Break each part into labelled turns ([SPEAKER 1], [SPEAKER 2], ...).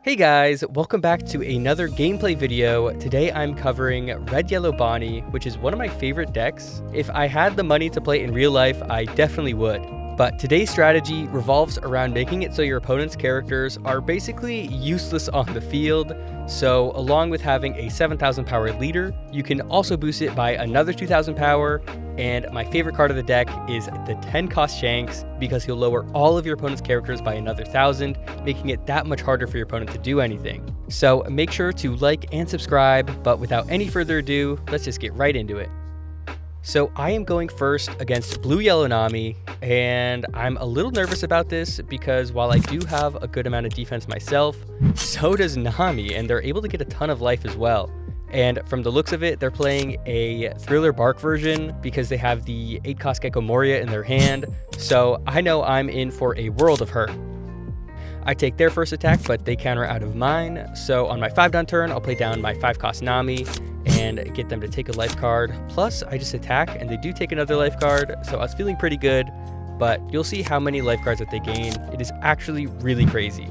[SPEAKER 1] Hey guys, welcome back to another gameplay video. Today I'm covering Red Yellow Bonney, which is one of my favorite decks. If I had the money to play in real life, I definitely would. But today's strategy revolves around making it so your opponent's characters are basically useless on the field. So along with having a 7,000 power leader, you can also boost it by another 2,000 power. And my favorite card of the deck is the 10 cost Shanks, because he'll lower all of your opponent's characters by another 1,000, making it that much harder for your opponent to do anything. So make sure to like and subscribe, but without any further ado, let's just get right into it. So I am going first against Blue Yellow Nami, and I'm a little nervous about this because while I do have a good amount of defense myself, so does Nami, and they're able to get a ton of life as well. And from the looks of it, they're playing a Thriller Bark version because they have the 8 cost Gecko Moria in their hand, so I know I'm in for a world of hurt. I take their first attack, but they counter out of mine, so on my 5-down turn, I'll play down my 5 cost Nami and get them to take a life card. Plus, I just attack, and they do take another life card, so I was feeling pretty good, but you'll see how many life cards that they gain. It is actually really crazy.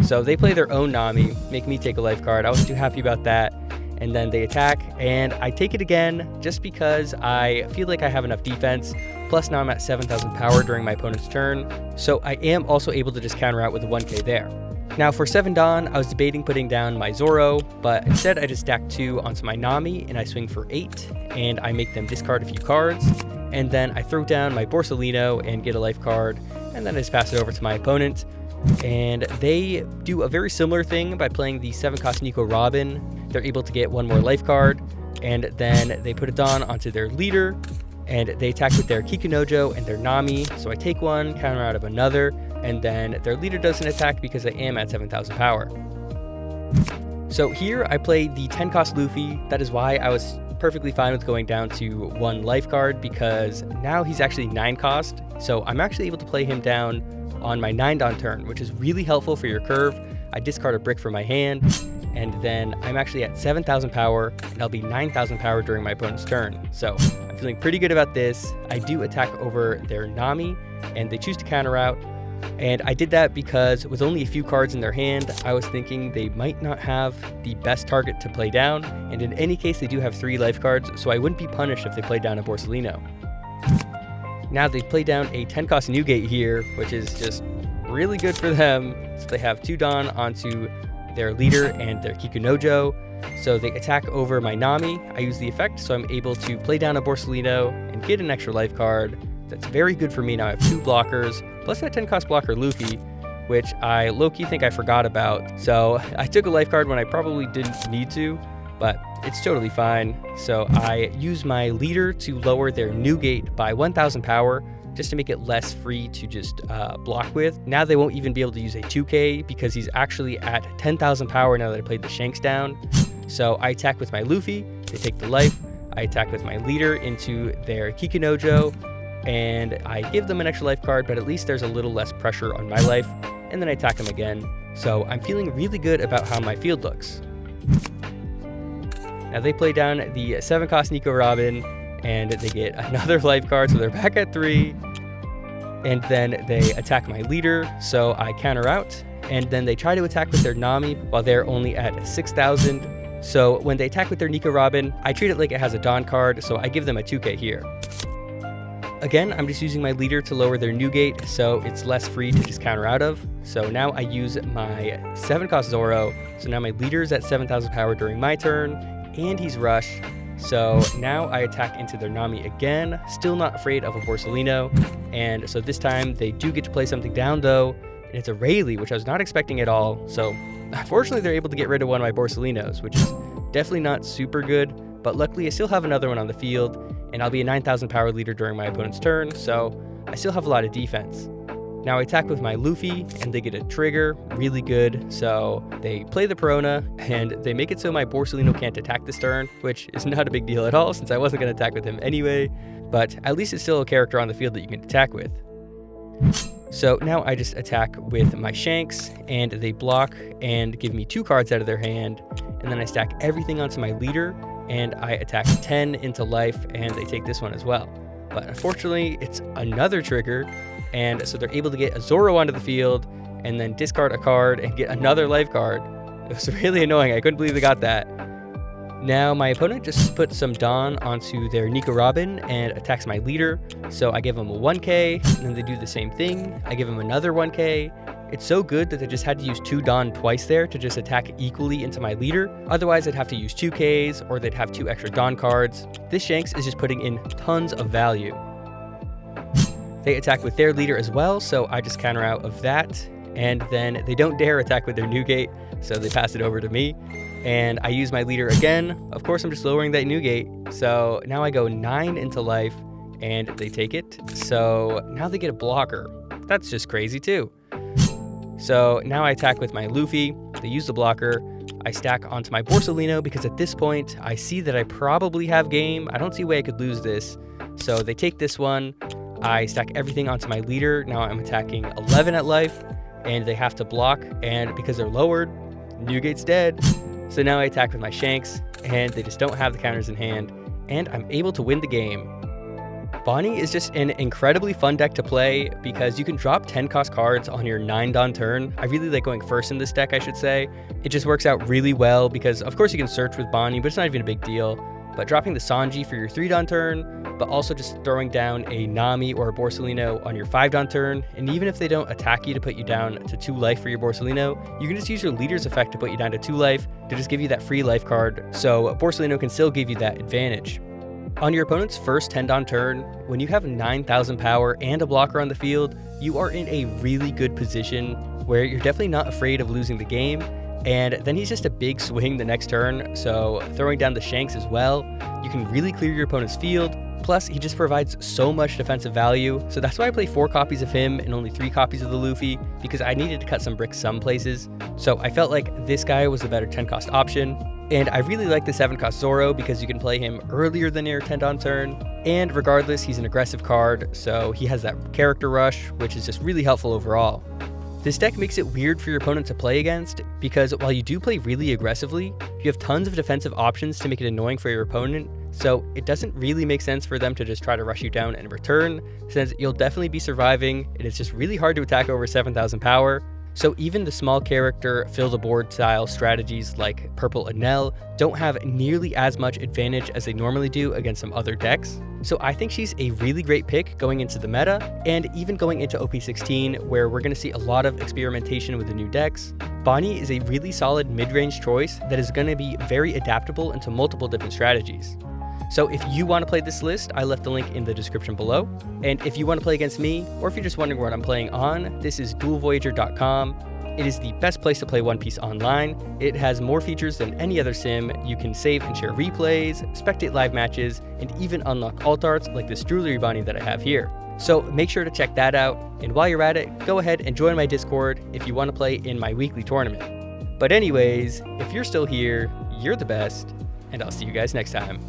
[SPEAKER 1] So they play their own Nami, make me take a life card. I wasn't too happy about that. And then they attack, and I take it again just because I feel like I have enough defense. Plus now I'm at 7,000 power during my opponent's turn, so I am also able to just counter out with a 1k there. Now for 7 Dawn, I was debating putting down my Zoro, but instead I just stack 2 onto my Nami and I swing for 8, and I make them discard a few cards, and then I throw down my Borsalino and get a life card, and then I just pass it over to my opponent. And they do a very similar thing by playing the 7 cost Nico Robin. They're able to get 1 more life card, and then they put it on onto their leader, and they attack with their Kikunojo and their Nami. So I take one, counter out of another, and then their leader doesn't attack because I am at 7,000 power. So here I play the 10 cost Luffy. That is why I was perfectly fine with going down to 1 life card, because now he's actually 9 cost. So I'm actually able to play him down on my 9-Dawn turn, which is really helpful for your curve. I discard a brick from my hand, and then I'm actually at 7,000 power, and I'll be 9,000 power during my opponent's turn. So I'm feeling pretty good about this. I do attack over their Nami, and they choose to counter out. And I did that because with only a few cards in their hand, I was thinking they might not have the best target to play down, and in any case they do have 3 life cards, so I wouldn't be punished if they played down a Borsalino. Now they play down a 10 cost Newgate here, which is just really good for them. So they have 2 Dawn onto their leader and their Kikunojo. So they attack over my Nami. I use the effect, so I'm able to play down a Borsalino and get an extra life card. That's very good for me. Now I have 2 blockers, plus that 10 cost blocker Luffy, which I low-key think I forgot about. So I took a life card when I probably didn't need to, but it's totally fine. So I use my leader to lower their Newgate by 1,000 power, just to make it less free to just block with. Now they won't even be able to use a 2k because he's actually at 10,000 power now that I played the Shanks down. So I attack with my Luffy, they take the life. I attack with my leader into their Kikunojo, and I give them an extra life card, but at least there's a little less pressure on my life, and then I attack them again. So I'm feeling really good about how my field looks. Now they play down the 7 cost Nico Robin, and they get another life card, so they're back at 3. And then they attack my leader, so I counter out. And then they try to attack with their Nami while they're only at 6,000. So when they attack with their Nico Robin, I treat it like it has a Dawn card, so I give them a 2k here. Again, I'm just using my leader to lower their Newgate, so it's less free to just counter out of. So now I use my 7 cost Zoro, so now my leader is at 7,000 power during my turn, and he's rushed. So now I attack into their Nami again, still not afraid of a Borsalino, and so this time they do get to play something down though, and it's a Rayleigh, which I was not expecting at all. So unfortunately they're able to get rid of one of my Borsalinos, which is definitely not super good, but luckily I still have another one on the field, and I'll be a 9,000 power leader during my opponent's turn, so I still have a lot of defense. Now I attack with my Luffy, and they get a trigger, really good. So they play the Perona, and they make it so my Borsalino can't attack this turn, which is not a big deal at all since I wasn't going to attack with him anyway, but at least it's still a character on the field that you can attack with. So now I just attack with my Shanks, and they block and give me 2 cards out of their hand, and then I stack everything onto my leader, and I attack 10 into life, and they take this one as well. But unfortunately, it's another trigger, and so they're able to get a Zoro onto the field, and then discard a card and get another life card. It was really annoying. I couldn't believe they got that. Now my opponent just put some Dawn onto their Nico Robin and attacks my leader. So I give them a 1k, and then they do the same thing. I give them another 1k. It's so good that they just had to use 2 Dawn twice there to just attack equally into my leader. Otherwise, I'd have to use 2Ks, or they'd have 2 extra Dawn cards. This Shanks is just putting in tons of value. They attack with their leader as well, so I just counter out of that. And then they don't dare attack with their Newgate, so they pass it over to me. And I use my leader again. Of course, I'm just lowering that Newgate. So now I go 9 into life, and they take it. So now they get a blocker. That's just crazy too. So now I attack with my Luffy. They use the blocker. I stack onto my Borsalino because at this point, I see that I probably have game. I don't see a way I could lose this. So they take this one. I stack everything onto my leader. Now I'm attacking 11 at life, and they have to block. And because they're lowered, Newgate's dead. So now I attack with my Shanks, and they just don't have the counters in hand, and I'm able to win the game. Bonney is just an incredibly fun deck to play because you can drop 10 cost cards on your 9 Dawn turn. I really like going first in this deck, I should say. It just works out really well because of course you can search with Bonney, but it's not even a big deal. But dropping the Sanji for your 3 Dawn turn, but also just throwing down a Nami or a Borsalino on your 5 Dawn turn, and even if they don't attack you to put you down to 2 life for your Borsalino, you can just use your leader's effect to put you down to 2 life to just give you that free life card, so Borsalino can still give you that advantage. On your opponent's first 10 Dawn turn, when you have 9,000 power and a blocker on the field, you are in a really good position where you're definitely not afraid of losing the game. And then he's just a big swing the next turn, so throwing down the Shanks as well, you can really clear your opponent's field. Plus, he just provides so much defensive value, so that's why I play 4 copies of him and only 3 copies of the Luffy, because I needed to cut some bricks some places. So I felt like this guy was a better 10 cost option. And I really like the 7 cost Zoro because you can play him earlier than your 10 Dawn turn. And regardless, he's an aggressive card, so he has that character rush, which is just really helpful overall. This deck makes it weird for your opponent to play against because while you do play really aggressively, you have tons of defensive options to make it annoying for your opponent, so it doesn't really make sense for them to just try to rush you down in return, since you'll definitely be surviving, and it's just really hard to attack over 7,000 power. So even the small character fill the board style strategies like Purple Enel don't have nearly as much advantage as they normally do against some other decks. So I think she's a really great pick going into the meta, and even going into OP16 where we're going to see a lot of experimentation with the new decks. Bonney is a really solid mid-range choice that is going to be very adaptable into multiple different strategies. So if you want to play this list, I left the link in the description below. And if you want to play against me, or if you're just wondering what I'm playing on, this is duelvoyager.com. It is the best place to play One Piece online. It has more features than any other sim. You can save and share replays, spectate live matches, and even unlock alt arts like this jewelry Bonney that I have here. So make sure to check that out. And while you're at it, go ahead and join my Discord if you want to play in my weekly tournament. But anyways, if you're still here, you're the best, and I'll see you guys next time.